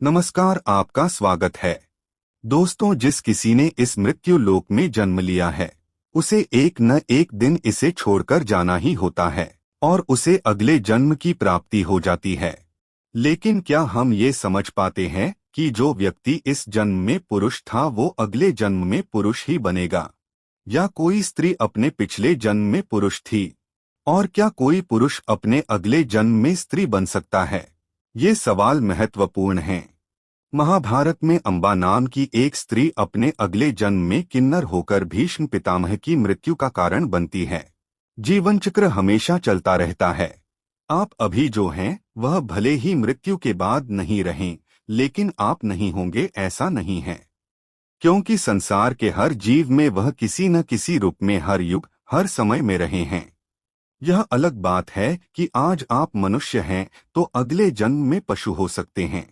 नमस्कार, आपका स्वागत है। दोस्तों, जिस किसी ने इस मृत्यु लोक में जन्म लिया है उसे एक न एक दिन इसे छोड़कर जाना ही होता है और उसे अगले जन्म की प्राप्ति हो जाती है। लेकिन क्या हम ये समझ पाते हैं कि जो व्यक्ति इस जन्म में पुरुष था वो अगले जन्म में पुरुष ही बनेगा, या कोई स्त्री अपने पिछले जन्म में पुरुष थी और क्या कोई पुरुष अपने अगले जन्म में स्त्री बन सकता है? ये सवाल महत्वपूर्ण हैं। महाभारत में अंबा नाम की एक स्त्री अपने अगले जन्म में किन्नर होकर भीष्म पितामह की मृत्यु का कारण बनती है। जीवन चक्र हमेशा चलता रहता है। आप अभी जो हैं वह भले ही मृत्यु के बाद नहीं रहें, लेकिन आप नहीं होंगे ऐसा नहीं है, क्योंकि संसार के हर जीव में वह किसी न किसी रूप में हर युग हर समय में रहे हैं। यह अलग बात है कि आज आप मनुष्य हैं तो अगले जन्म में पशु हो सकते हैं।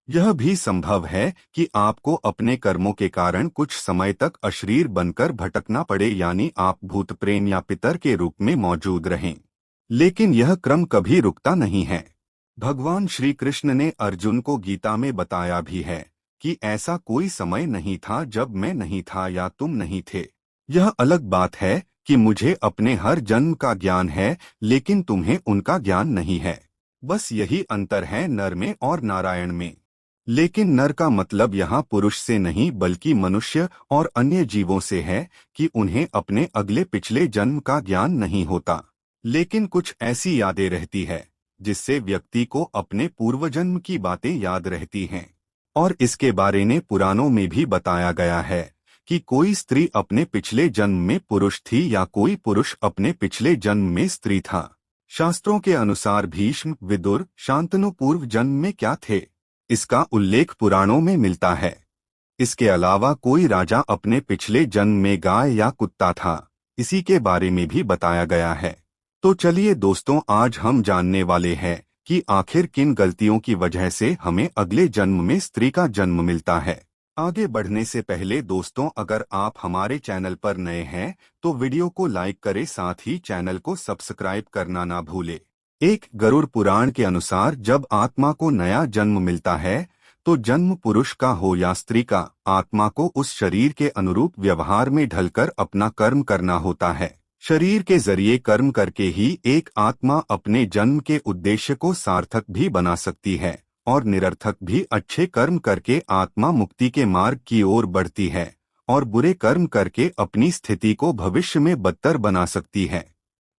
यह भी संभव है कि आपको अपने कर्मों के कारण कुछ समय तक अशरीर बनकर भटकना पड़े, यानी आप भूत प्रेत या पितर के रूप में मौजूद रहें। लेकिन यह क्रम कभी रुकता नहीं है। भगवान श्री कृष्ण ने अर्जुन को गीता में बताया भी है कि ऐसा कोई समय नहीं था जब मैं नहीं था या तुम नहीं थे। यह अलग बात है कि मुझे अपने हर जन्म का ज्ञान है, लेकिन तुम्हें उनका ज्ञान नहीं है। बस यही अंतर है नर में और नारायण में। लेकिन नर का मतलब यहाँ पुरुष से नहीं बल्कि मनुष्य और अन्य जीवों से है कि उन्हें अपने अगले पिछले जन्म का ज्ञान नहीं होता, लेकिन कुछ ऐसी यादें रहती है जिससे व्यक्ति को अपने पूर्वजन्म की बातें याद रहती हैं। और इसके बारे में पुराणों में भी बताया गया है कि कोई स्त्री अपने पिछले जन्म में पुरुष थी या कोई पुरुष अपने पिछले जन्म में स्त्री था। शास्त्रों के अनुसार भीष्म, विदुर, शांतनु पूर्व जन्म में क्या थे, इसका उल्लेख पुराणों में मिलता है। इसके अलावा कोई राजा अपने पिछले जन्म में गाय या कुत्ता था, इसी के बारे में भी बताया गया है। तो चलिए दोस्तों, आज हम जानने वाले हैं कि आखिर किन गलतियों की वजह से हमें अगले जन्म में स्त्री का जन्म मिलता है। आगे बढ़ने से पहले दोस्तों, अगर आप हमारे चैनल पर नए हैं तो वीडियो को लाइक करें, साथ ही चैनल को सब्सक्राइब करना ना भूलें। एक गरुड़ पुराण के अनुसार जब आत्मा को नया जन्म मिलता है तो जन्म पुरुष का हो या स्त्री का, आत्मा को उस शरीर के अनुरूप व्यवहार में ढलकर अपना कर्म करना होता है। शरीर के जरिए कर्म करके ही एक आत्मा अपने जन्म के उद्देश्य को सार्थक भी बना सकती है और निरर्थक भी। अच्छे कर्म करके आत्मा मुक्ति के मार्ग की ओर बढ़ती है और बुरे कर्म करके अपनी स्थिति को भविष्य में बदतर बना सकती है।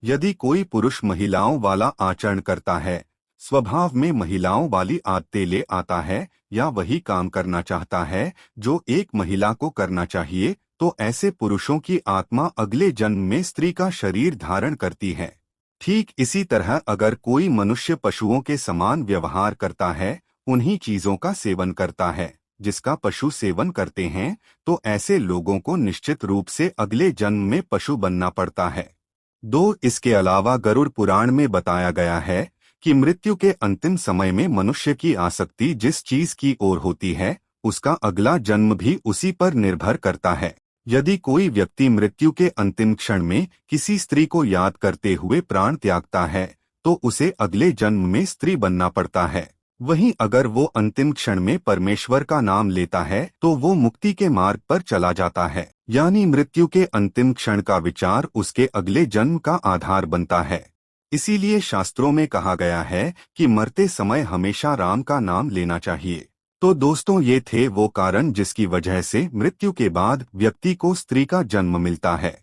यदि कोई पुरुष महिलाओं वाला आचरण करता है, स्वभाव में महिलाओं वाली आदतें ले आता है या वही काम करना चाहता है जो एक महिला को करना चाहिए, तो ऐसे पुरुषों की आत्मा अगले जन्म में स्त्री का शरीर धारण करती है। ठीक इसी तरह अगर कोई मनुष्य पशुओं के समान व्यवहार करता है, उन्हीं चीजों का सेवन करता है जिसका पशु सेवन करते हैं, तो ऐसे लोगों को निश्चित रूप से अगले जन्म में पशु बनना पड़ता है। इसके अलावा गरुड़ पुराण में बताया गया है कि मृत्यु के अंतिम समय में मनुष्य की आसक्ति जिस चीज की ओर होती है उसका अगला जन्म भी उसी पर निर्भर करता है। यदि कोई व्यक्ति मृत्यु के अंतिम क्षण में किसी स्त्री को याद करते हुए प्राण त्यागता है तो उसे अगले जन्म में स्त्री बनना पड़ता है। वहीं अगर वो अंतिम क्षण में परमेश्वर का नाम लेता है तो वो मुक्ति के मार्ग पर चला जाता है। यानी मृत्यु के अंतिम क्षण का विचार उसके अगले जन्म का आधार बनता है। इसीलिए शास्त्रों में कहा गया है कि मरते समय हमेशा राम का नाम लेना चाहिए। तो दोस्तों, ये थे वो कारण जिसकी वजह से मृत्यु के बाद व्यक्ति को स्त्री का जन्म मिलता है।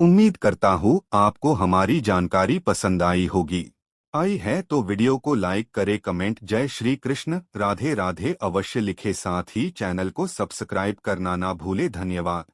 उम्मीद करता हूँ आपको हमारी जानकारी पसंद आई होगी। आई है तो वीडियो को लाइक करें, कमेंट जय श्री कृष्ण, राधे राधे अवश्य लिखे, साथ ही चैनल को सब्सक्राइब करना ना भूले। धन्यवाद।